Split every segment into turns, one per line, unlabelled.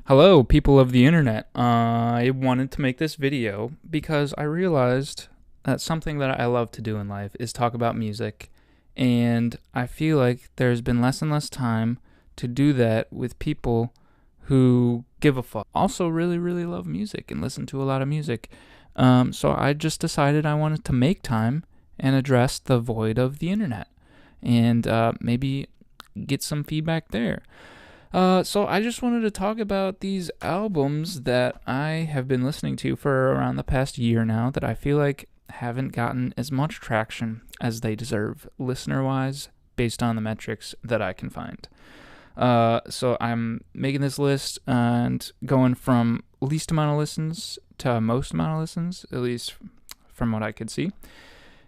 Hello, people of the internet. I wanted to make this video because I realized that something that I love to do in life is talk about music, and I feel like there's been less and less time to do that with people who give a fuck. Also, really, really love music and listen to a lot of music. So I just decided I wanted to make time and address the void of the internet and maybe get some feedback there. So I just wanted to talk about these albums that I have been listening to for around the past year now that I feel like haven't gotten as much traction as they deserve, listener-wise, based on the metrics that I can find. So I'm making this list and going from least amount of listens to most amount of listens, at least from what I could see.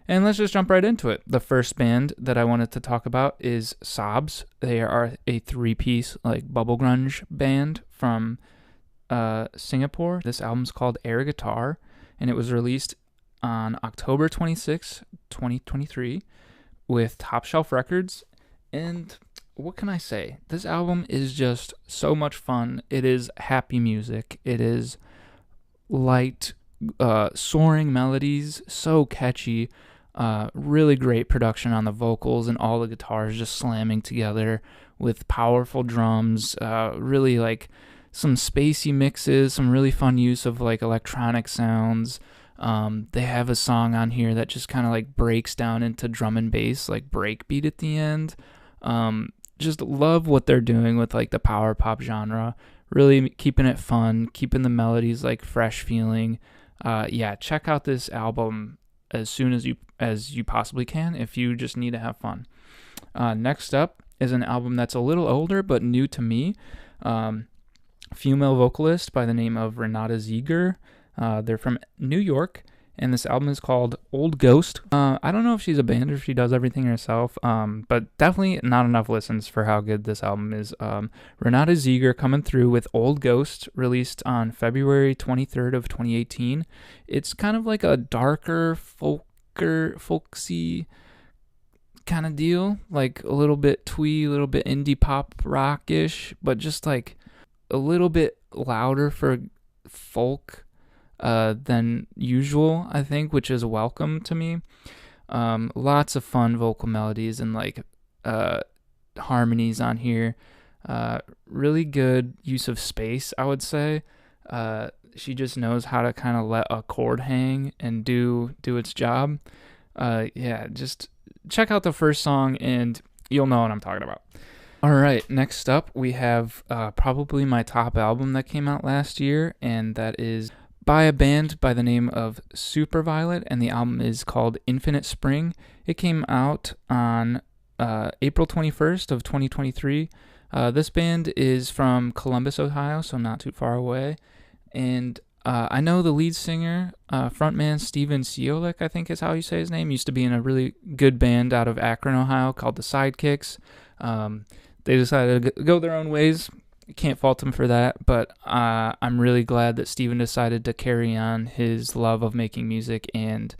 And let's just jump right into it. The first band that I wanted to talk about is Sobs. They are a three-piece bubble grunge band from Singapore. This album's called Air Guitar, and it was released on October 26, 2023 with Top Shelf Records. And what can I say? This album is just so much fun. It is happy music. It is light, soaring melodies, so catchy. Really great production on the vocals and all the guitars just slamming together with powerful drums. Really some spacey mixes, some really fun use of electronic sounds. They have a song on here that just kind of breaks down into drum and bass, breakbeat at the end. Just love what they're doing with the power pop genre. Really keeping it fun, keeping the melodies fresh feeling. Check out this album as soon as you possibly can if you just need to have fun. Next up is an album that's a little older but new to me. Female vocalist by the name of Renata Zeguir. They're from New York, and this album is called Old Ghost. I don't know if she's a band or if she does everything herself, but definitely not enough listens for how good this album is. Renata Zeguir coming through with Old Ghost, released on February 23rd of 2018. It's kind of like a darker, folksy kind of deal, a little bit twee, a little bit indie pop rockish, but just a little bit louder for folk than usual, I think, which is welcome to me. Lots of fun vocal melodies and harmonies on here. Really good use of space, I would say. She just knows how to kind of let a chord hang and do its job. Just check out the first song and you'll know what I'm talking about. All right, next up we have probably my top album that came out last year, and that is by a band by the name of Superviolet, and the album is called Infinite Spring. It came out on April 21st of 2023. This band is from Columbus, Ohio, so not too far away. And I know the lead singer, frontman Steven Siolik, I think is how you say his name, used to be in a really good band out of Akron, Ohio called the Sidekicks. They decided to go their own ways. Can't fault him for that, but I'm really glad that Steven decided to carry on his love of making music and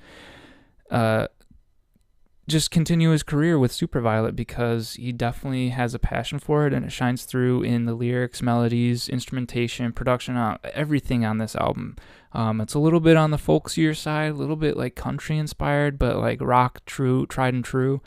just continue his career with Superviolet, because he definitely has a passion for it, and it shines through in the lyrics, melodies, instrumentation, production, everything on this album. It's a little bit on the folksier side, a little bit country inspired, but rock true, tried and true.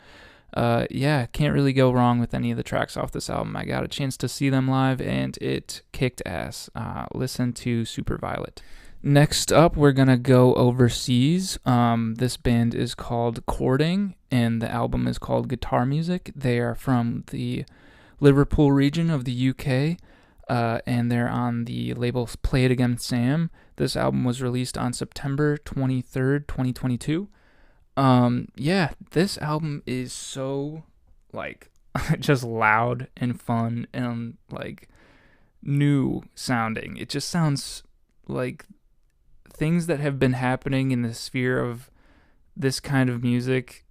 Can't really go wrong with any of the tracks off this album. I got a chance to see them live, and it kicked ass. Listen to Superviolet. Next up, we're going to go overseas. This band is called Chording, and the album is called Guitar Music. They are from the Liverpool region of the UK, and they're on the label Play It Again Sam. This album was released on September 23rd, 2022. This album is so just loud and fun and new sounding. It just sounds like things that have been happening in the sphere of this kind of music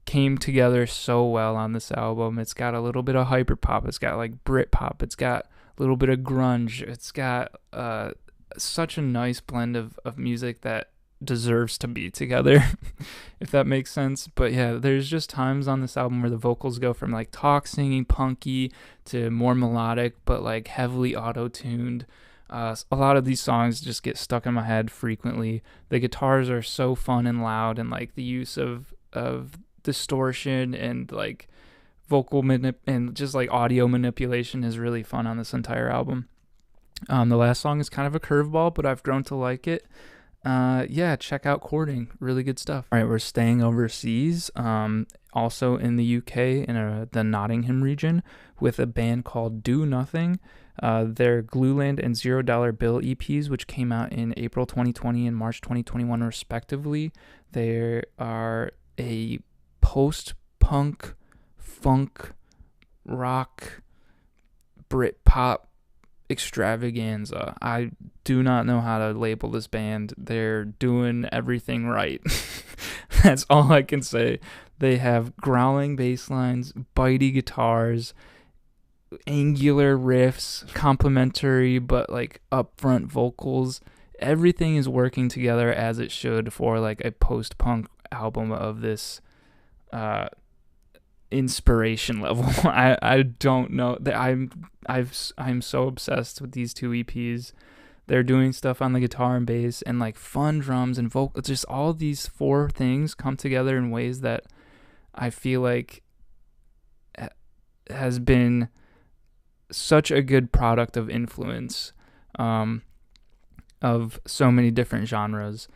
came together so well on this album. It's got a little bit of hyperpop, it's got Britpop, it's got a little bit of grunge, it's got such a nice blend of music that deserves to be together, if that makes sense. But yeah, there's just times on this album where the vocals go from like talk singing punky to more melodic but like heavily auto-tuned. A lot of these songs just get stuck in my head frequently. The guitars are so fun and loud, and like the use of distortion and like and just like audio manipulation is really fun on this entire album. The last song is kind of a curveball, but I've grown to like it. Yeah, check out Courting. Really good stuff. All right, we're staying overseas, also in the UK, in the Nottingham region, with a band called Do Nothing. Their Glueland and $0 Bill EPs, which came out in April 2020 and March 2021 respectively. They are a post-punk, funk, rock, Britpop extravaganza. I do not know how to label this band. They're doing everything right. That's all I can say. They have growling bass lines, bitey guitars, angular riffs, complimentary but like upfront vocals. Everything is working together as it should for like a post-punk album of this inspiration level. I don't know that I'm so obsessed with these two EPs. They're doing stuff on the guitar and bass and like fun drums and vocal. Just all these four things come together in ways that I feel like has been such a good product of influence of so many different genres.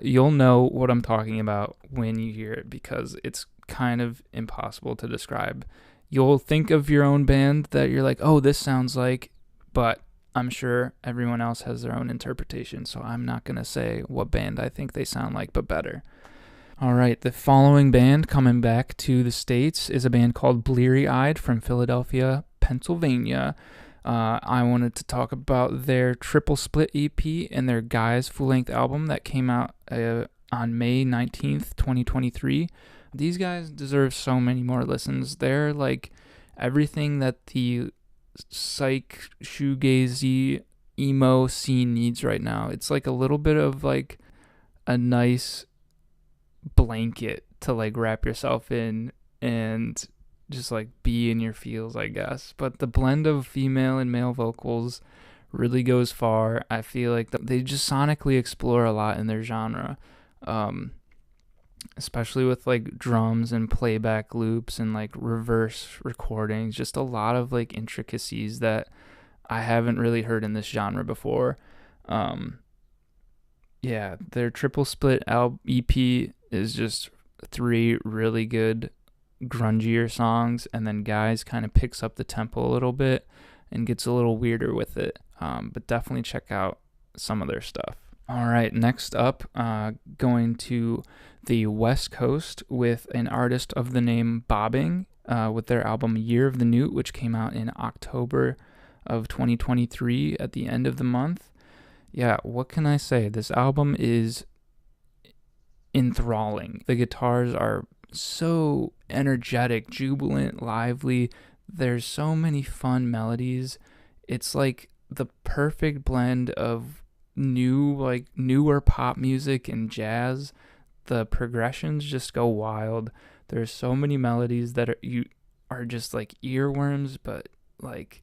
You'll know what I'm talking about when you hear it because it's kind of impossible to describe. You'll think of your own band that you're like, oh, this sounds like, but I'm sure everyone else has their own interpretation, so I'm not going to say what band I think they sound like, but better. All right, the following band coming back to the States is a band called Bleary Eyed from Philadelphia, Pennsylvania. I wanted to talk about their Triple Split EP and their Guys full-length album that came out on May 19th, 2023. These guys deserve so many more listens. They're like everything that the psych, shoegazy, emo scene needs right now. It's like a little bit of like a nice blanket to like wrap yourself in and just like be in your feels, I guess. But the blend of female and male vocals really goes far. I feel like they just sonically explore a lot in their genre. Especially with like drums and playback loops and like reverse recordings, just a lot of like intricacies that I haven't really heard in this genre before. Yeah, their Triple Split EP is just 3 really good grungier songs, and then Guys kind of picks up the tempo a little bit and gets a little weirder with it. But definitely check out some of their stuff. All right, next up, going to the West Coast with an artist of the name Bobbing with their album Year of the Newt, which came out in October of 2023 at the end of the month. Yeah, what can I say? This album is enthralling. The guitars are so energetic, jubilant, lively. There's so many fun melodies. It's like the perfect blend of newer pop music and jazz. The progressions just go wild. There's so many melodies that are just like earworms, but like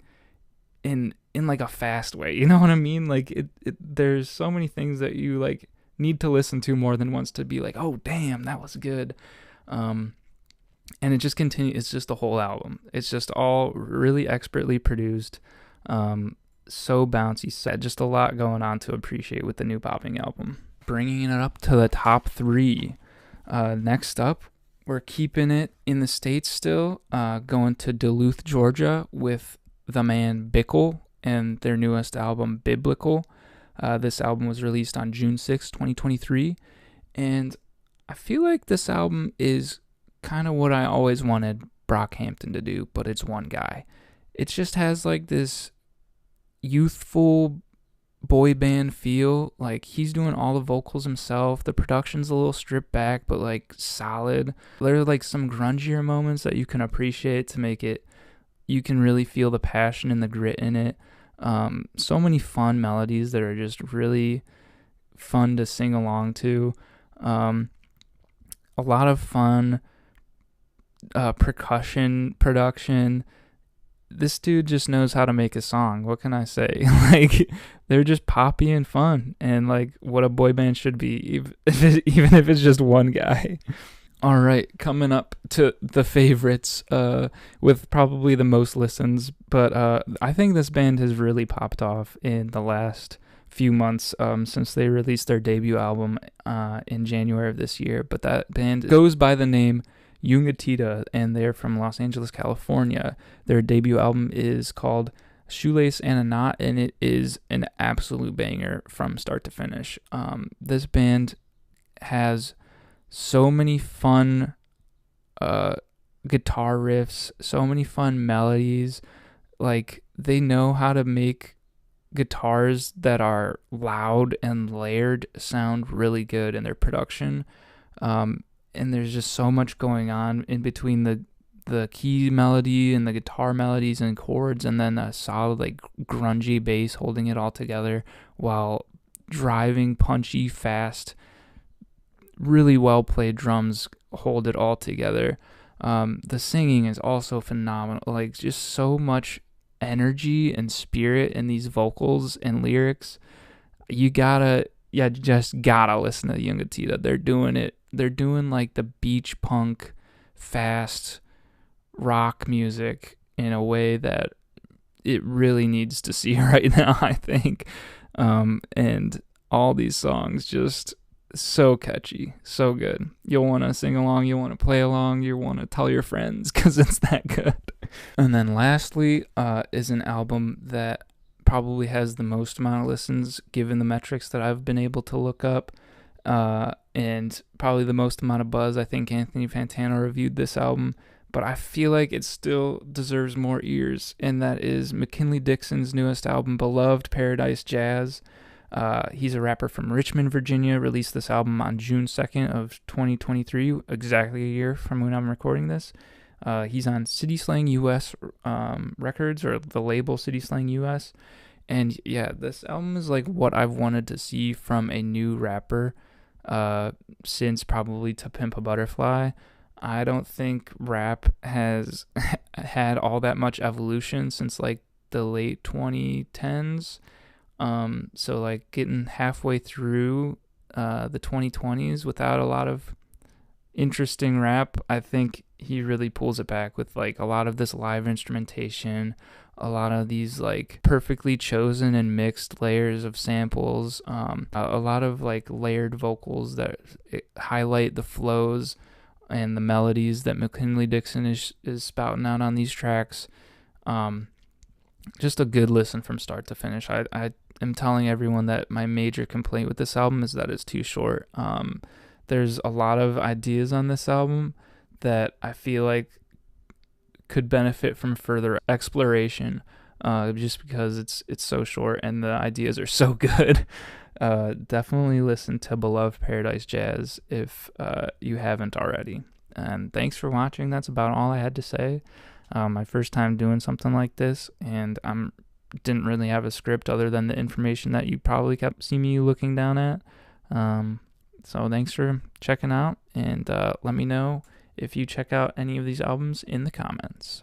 in like a fast way. You know what I mean? Like there's so many things that you like need to listen to more than once to be like, oh damn, that was good. And it just continues. It's just a whole album. It's just all really expertly produced. So bouncy set, just a lot going on to appreciate with the new Bobbing album. Bringing it up to the top 3. Next up, we're keeping it in the States still, going to Duluth, Georgia with the man Bickle and their newest album, Biblickle. This album was released on June 6, 2023, and I feel like this album is kind of what I always wanted Brockhampton to do, but it's one guy. It just has like this youthful boy band feel. Like he's doing all the vocals himself. The production's a little stripped back but like solid. There are like some grungier moments that you can appreciate to make it, you can really feel the passion and the grit in it. So many fun melodies that are just really fun to sing along to. A lot of fun percussion production. This dude just knows how to make a song. What can I say? Like, they're just poppy and fun, and like what a boy band should be, even if it's just one guy. All right, coming up to the favorites, with probably the most listens, but I think this band has really popped off in the last few months, since they released their debut album in January of this year. But that band goes by the name Yungatita, and they're from Los Angeles, California. Their debut album is called Shoelace and a Knot, and it is an absolute banger from start to finish. This band has so many fun guitar riffs, so many fun melodies. Like, they know how to make guitars that are loud and layered sound really good in their production. And there's just so much going on in between the key melody and the guitar melodies and chords, and then a solid, like, grungy bass holding it all together while driving, punchy, fast, really well played drums hold it all together. The singing is also phenomenal. Like, just so much energy and spirit in these vocals and lyrics. You just gotta listen to Yungatita. They're doing it. They're doing like the beach punk, fast rock music in a way that it really needs to see right now, I think. And all these songs just so catchy, so good. You'll want to sing along, you'll want to play along, you want to tell your friends because it's that good. And then lastly is an album that probably has the most amount of listens given the metrics that I've been able to look up, and probably the most amount of buzz. I think Anthony Fantano reviewed this album, but I feel like it still deserves more ears, and that is McKinley Dixon's newest album, Beloved Paradise Jazz. He's a rapper from Richmond, Virginia, released this album on June 2nd of 2023, exactly a year from when I'm recording this. He's on City Slang US Records, or the label City Slang US. And yeah, this album is like what I've wanted to see from a new rapper since probably To Pimp a Butterfly. I don't think rap has had all that much evolution since like the late 2010s. So like getting halfway through the 2020s without a lot of interesting rap, I think he really pulls it back with like a lot of this live instrumentation, a lot of these like perfectly chosen and mixed layers of samples, a lot of like layered vocals that highlight the flows and the melodies that McKinley Dixon is spouting out on these tracks. Just a good listen from start to finish. I am telling everyone that my major complaint with this album is that it's too short. There's a lot of ideas on this album that I feel like could benefit from further exploration, just because it's so short and the ideas are so good. Definitely listen to Beloved Paradise Jazz if you haven't already. And thanks for watching. That's about all I had to say. My first time doing something like this, and didn't really have a script other than the information that you probably kept seeing me looking down at. So thanks for checking out, and let me know if you check out any of these albums in the comments.